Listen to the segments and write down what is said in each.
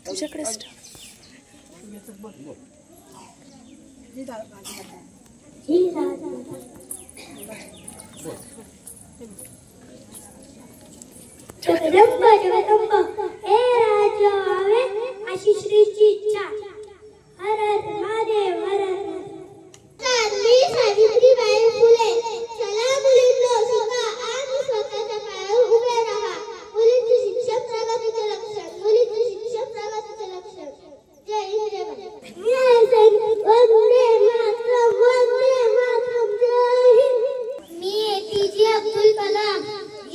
तुझ्याकडेच जगदंबा जगदंबा हे राजा आवे अशी श्रीची इच्छा. हर हर महादेव हर हर. मी सावित्रीबाई फुले. चला मुलींनो शिका आणि स्वतःच्या पायावर उभे राहा. मुलींचे शिक्षण प्रगतीचे लक्षण. मुलींचे शिक्षण प्रगतीचे लक्षण. जय हिंद जय भारत. वंदे मातरम वंदे मातरम जय हिंद. मी एपीजे अब्दुल कलाम.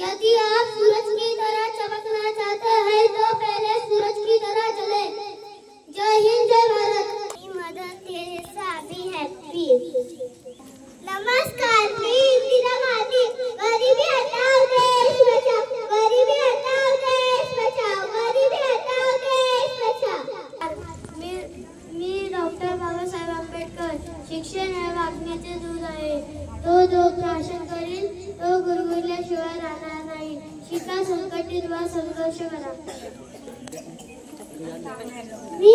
यदि आप सूरज की तरह चमकना चाहते हैं तो पहले सूरज की तरह जले. जय हिंद जय Bharat. Mother Teresa be happy. नमस्कार, मी इंदिरा गांधी. गरीबी हटाओ देश बचाओ. गरीबी हटाओ देश बचाओ. गरीबी हटाओ देश बचाओ. मी डॉक्टर बाबासाहेब आंबेडकर. शिक्षण हे वागण्याचे दूध आहे. तो भाषण करील तो गुरगुरल्याशिवाय राहणार नाही. शिका, संकटित वा संघर्ष करा. मी